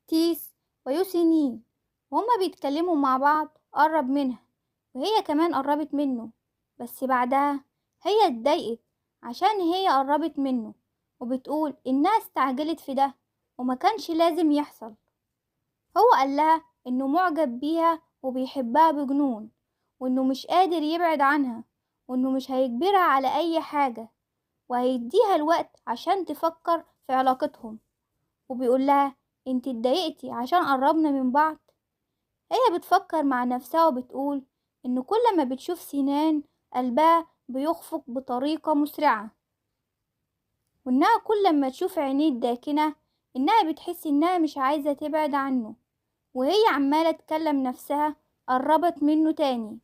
تيس ويوسينين وهما بيتكلموا مع بعض قرب منها، وهي كمان قربت منه. بس بعدها هي اتضايقت عشان هي قربت منه، وبتقول إنها استعجلت في ده وما كانش لازم يحصل. هو قالها إنه معجب بيها وبيحبها بجنون، وإنه مش قادر يبعد عنها، وإنه مش هيجبرها على أي حاجة، وهيديها الوقت عشان تفكر في علاقتهم. وبيقول لها انت اتضايقتي عشان قربنا من بعض. هي بتفكر مع نفسها وبتقول ان كل ما بتشوف سنان قلبها بيخفق بطريقة مسرعة، وانها كل ما تشوف عينيه الداكنة انها بتحس انها مش عايزة تبعد عنه، وهي عمالة تكلم نفسها قربت منه تاني.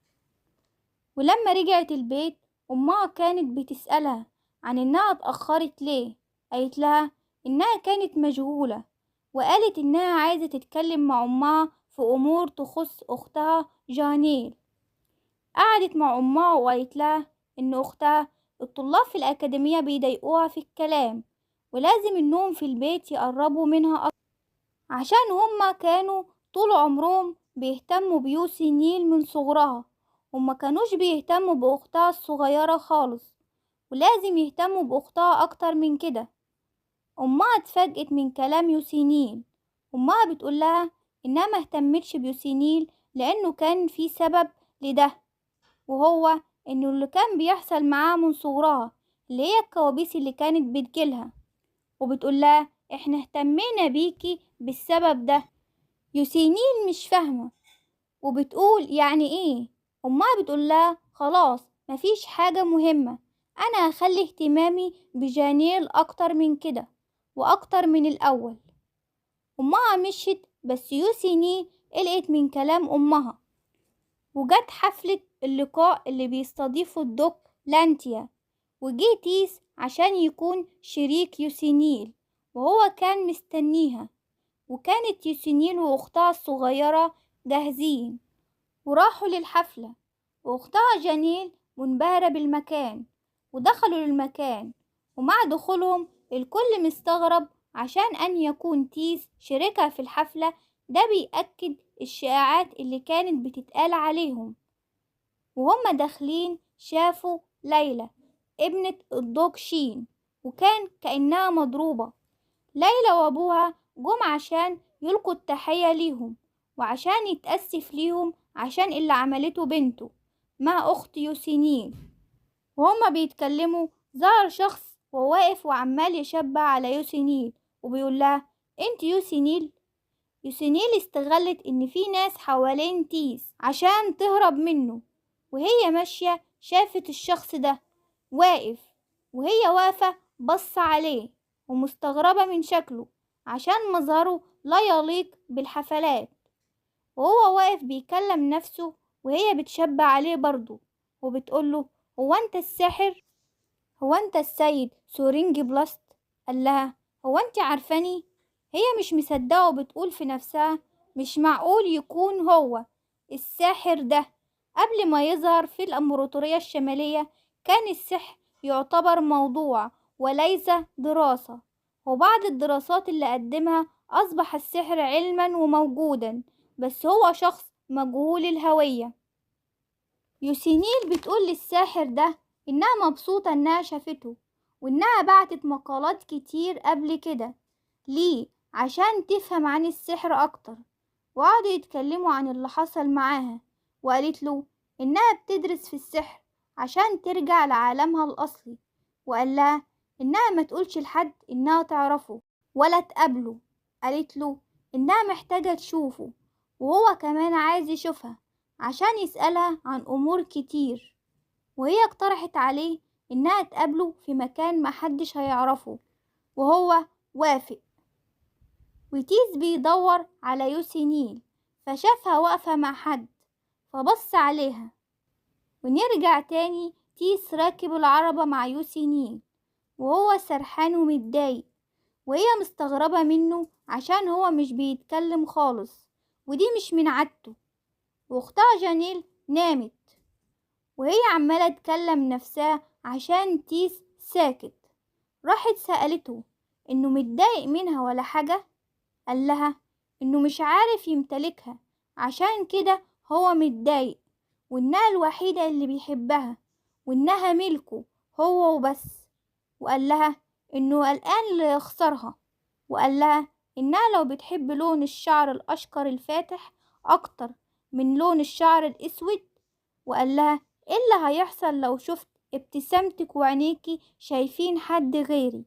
ولما رجعت البيت امها كانت بتسألها عن انها اتأخرت ليه. قالت لها انها كانت مشغولة، وقالت إنها عايزة تتكلم مع أمها في أمور تخص أختها جانيل. قعدت مع أمها وقالت لها إن أختها الطلاب في الأكاديمية بيضايقوها في الكلام، ولازم إنهم في البيت يقربوا منها أكتر، عشان هما كانوا طول عمرهم بيهتموا بيوسي نيل من صغرها، وما كانوش بيهتموا بأختها الصغيرة خالص، ولازم يهتموا بأختها أكتر من كده. أمها اتفاجئت من كلام يوسينيل. أمها بتقولها إنها ما اهتمتش بيوسينيل لأنه كان في سبب لده، وهو إنه اللي كان بيحصل معاها من صغرها، اللي هي الكوابيس اللي كانت بتجيلها. وبتقولها إحنا اهتمينا بيكي بالسبب ده. يوسينيل مش فاهمة وبتقول يعني إيه. أمها بتقولها خلاص مفيش حاجة مهمة، أنا هخلي اهتمامي بجانيل أكتر من كده وأكتر من الأول. أمها مشيت، بس يوسيني قلقت من كلام أمها، وجت حفلة اللقاء اللي بيستضيفه الدوك لانتيا، وجي تيس عشان يكون شريك يوسينيل، وهو كان مستنيها. وكانت يوسينيل وأختها الصغيرة جاهزين وراحوا للحفلة، وأختها جانيل منبهرة بالمكان. ودخلوا للمكان، ومع دخولهم الكل مستغرب عشان أن يكون تيس شريكها في الحفلة. ده بيأكد الشائعات اللي كانت بتتقال عليهم. وهم داخلين شافوا ليلى ابنة الدوق شين، وكان كأنها مضروبة. ليلى وأبوها جم عشان يلقوا التحية ليهم، وعشان يتأسف ليهم عشان اللي عملته بنته مع أخت يوسينيل. وهما بيتكلموا ظهر شخص وواقف وعمال يشبع على يوسينيل وبيقول لها انت يوسينيل. يوسينيل استغلت ان في ناس حوالين تيس عشان تهرب منه، وهي ماشية شافت الشخص ده واقف، وهي واقفة بص عليه ومستغربة من شكله عشان مظهره لا يليق بالحفلات. وهو واقف بيكلم نفسه، وهي بتشبع عليه برضه وبتقوله هو انت الساحر؟ هو انت السيد سورينج بلاست؟ قال لها هو انت عارفاني؟ هي مش مصدقة وبتقول في نفسها مش معقول يكون هو الساحر ده. قبل ما يظهر في الأمبراطورية الشمالية كان السحر يعتبر موضوع وليس دراسة، وبعد الدراسات اللي قدمها أصبح السحر علما وموجودا، بس هو شخص مجهول الهوية. يوسينيل بتقول للساحر ده إنها مبسوطة إنها شافته، وإنها بعتت مقالات كتير قبل كده ليه عشان تفهم عن السحر أكتر. وقعدوا يتكلموا عن اللي حصل معاها، وقالت له إنها بتدرس في السحر عشان ترجع لعالمها الأصلي، وقال لها إنها ما تقولش لحد إنها تعرفه ولا تقابله. قالت له إنها محتاجة تشوفه، وهو كمان عايز يشوفها عشان يسألها عن أمور كتير. وهي اقترحت عليه إنها تقابله في مكان محدش هيعرفه، وهو وافق. وتيس بيدور على يوسينيل فشافها واقفة مع حد فبص عليها. ونرجع تاني تيس راكب العربة مع يوسينيل وهو سرحان ومتضايق، وهي مستغربة منه عشان هو مش بيتكلم خالص، ودي مش من عادته. واختها جانيل نامت، وهي عمالة تكلم نفسها عشان تيس ساكت. راحت سألته إنه متضايق منها ولا حاجة. قال لها إنه مش عارف يمتلكها، عشان كده هو متضايق، وإنها الوحيدة اللي بيحبها، وإنها ملكه هو وبس. وقال لها إنه قلقان ليخسرها، وقال لها إنها لو بتحب لون الشعر الأشقر الفاتح أكتر من لون الشعر الأسود، وقال لها إيه اللي هيحصل لو شفت ابتسامتك وعينيكي شايفين حد غيري؟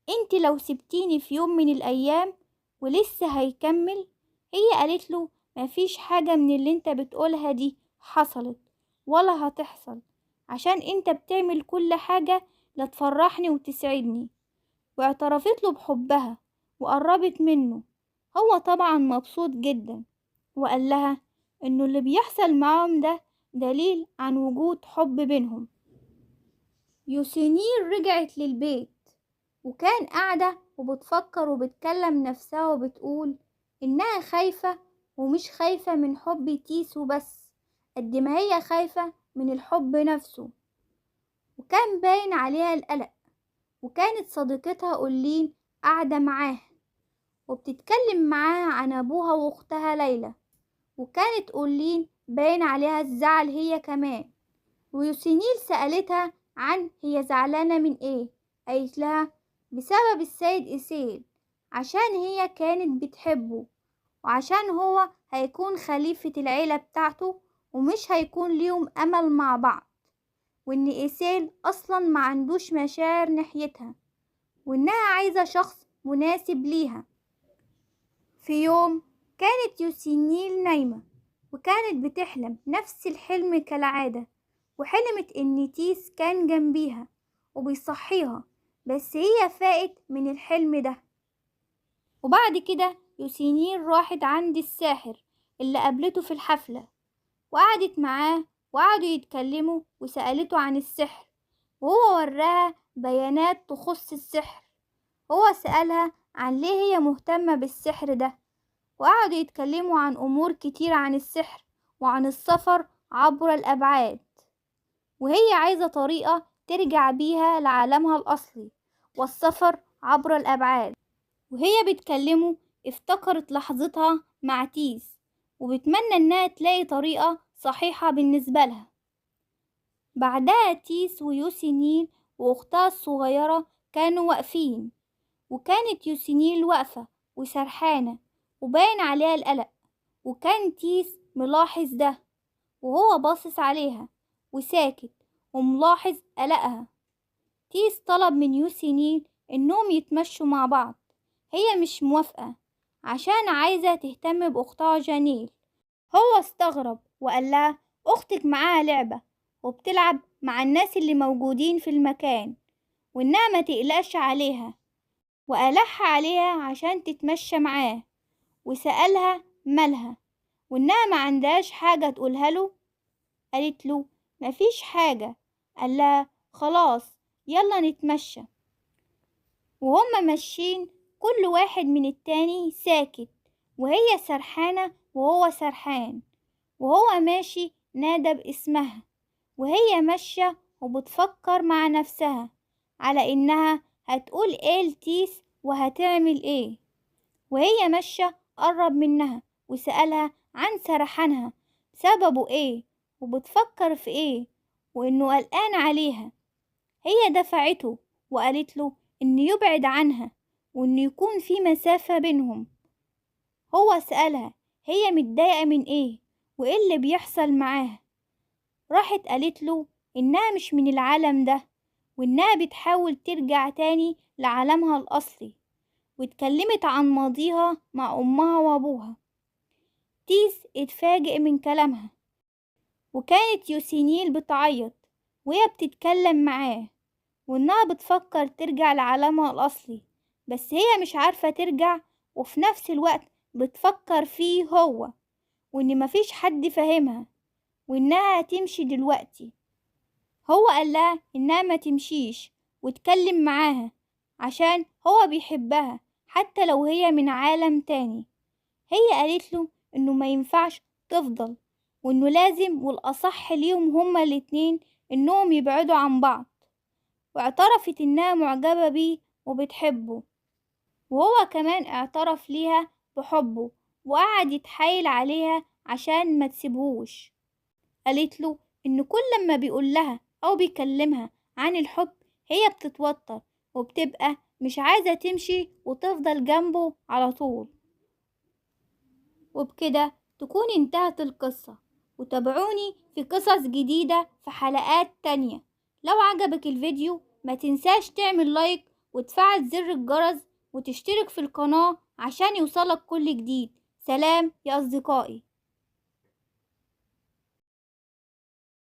انت لو سبتيني في يوم من الأيام ولسه هيكمل. هي قالت له مفيش حاجة من اللي انت بتقولها دي حصلت ولا هتحصل، عشان انت بتعمل كل حاجة لتفرحني وتسعدني. واعترفت له بحبها وقربت منه. هو طبعا مبسوط جدا، وقال لها انه اللي بيحصل معاهم ده دليل عن وجود حب بينهم. يوسينير رجعت للبيت، وكان قاعدة وبتفكر وبتكلم نفسها وبتقول إنها خايفة، ومش خايفة من حب تيس وبس، قد ما هي خايفة من الحب نفسه. وكان باين عليها القلق. وكانت صديقتها أولين قاعدة معاها وبتتكلم معاها عن أبوها وأختها ليلى. وكانت أولين باين عليها الزعل هي كمان. ويوسينيل سألتها عن هي زعلانة من إيه. قالت لها بسبب السيد إيسيل، عشان هي كانت بتحبه، وعشان هو هيكون خليفة العيلة بتاعته، ومش هيكون ليهم أمل مع بعض، وإن إيسيل أصلا ما عندوش مشاعر ناحيتها، وإنها عايزة شخص مناسب ليها. في يوم كانت يوسينيل نايمة، وكانت بتحلم نفس الحلم كالعادة، وحلمت إن تيس كان جنبيها وبيصحيها، بس هي فاقت من الحلم ده. وبعد كده يوسينيل راحت عند الساحر اللي قابلته في الحفلة، وقعدت معاه وقعدوا يتكلموا، وسألته عن السحر، وهو وراها بيانات تخص السحر. هو سألها عن ليه هي مهتمة بالسحر ده، وقعدوا يتكلموا عن أمور كتير عن السحر وعن السفر عبر الأبعاد، وهي عايزة طريقة ترجع بيها لعالمها الأصلي والسفر عبر الأبعاد. وهي بتكلمه افتكرت لحظتها مع تيس، وبتمنى إنها تلاقي طريقة صحيحة بالنسبة لها. بعدها تيس ويوسينيل وأختها الصغيرة كانوا واقفين، وكانت يوسينيل واقفة وسرحانة وباين عليها القلق، وكان تيس ملاحظ ده، وهو باصص عليها وساكت وملاحظ قلقها. تيس طلب من يوسينيل إنهم يتمشوا مع بعض. هي مش موافقة عشان عايزة تهتم بأختها جانيل. هو استغرب وقال لها أختك معاها لعبة وبتلعب مع الناس اللي موجودين في المكان، وإنها ما تقلقش عليها، وألح عليها عشان تتمشى معاه، وسألها مالها وإنها ما عندهاش حاجة تقولها له. قالت له مفيش حاجة. قال لها خلاص يلا نتمشى. وهما ماشيين كل واحد من التاني ساكت، وهي سرحانة وهو سرحان، وهو ماشي نادى باسمها، وهي ماشية وبتفكر مع نفسها على إنها هتقول إيه لتيس وهتعمل إيه. وهي ماشية قرب منها وسألها عن سرحانها سببه إيه وبتفكر في إيه، وإنه قلقان عليها. هي دفعته وقالت له إنه يبعد عنها وإنه يكون في مسافة بينهم. هو سألها هي متضايقة من إيه وإيه اللي بيحصل معاها. راحت قالت له إنها مش من العالم ده، وإنها بتحاول ترجع تاني لعالمها الأصلي، واتكلمت عن ماضيها مع أمها وأبوها. تيس اتفاجئ من كلامها، وكانت يوسينيل بتعيط وهي بتتكلم معاه، وإنها بتفكر ترجع لعالمها الأصلي، بس هي مش عارفة ترجع، وفي نفس الوقت بتفكر فيه هو، وإن مفيش حد فاهمها، وإنها هتمشي دلوقتي. هو قال لها إنها ما تمشيش وتكلم معاها، عشان هو بيحبها حتى لو هي من عالم تاني. هي قالت له إنه ما ينفعش تفضل، وإنه لازم والأصح ليهم هما الاتنين إنهم يبعدوا عن بعض. واعترفت إنها معجبة بيه وبتحبه، وهو كمان اعترف ليها بحبه وقعد يتحايل عليها عشان ما تسيبهوش. قالت له إن كل ما بيقول لها أو بيكلمها عن الحب هي بتتوتر وبتبقى مش عايزة تمشي وتفضل جنبه على طول. وبكده تكون انتهت القصة، وتابعوني في قصص جديدة في حلقات تانية. لو عجبك الفيديو ما تنساش تعمل لايك وتفعل زر الجرس وتشترك في القناة عشان يوصلك كل جديد. سلام يا أصدقائي.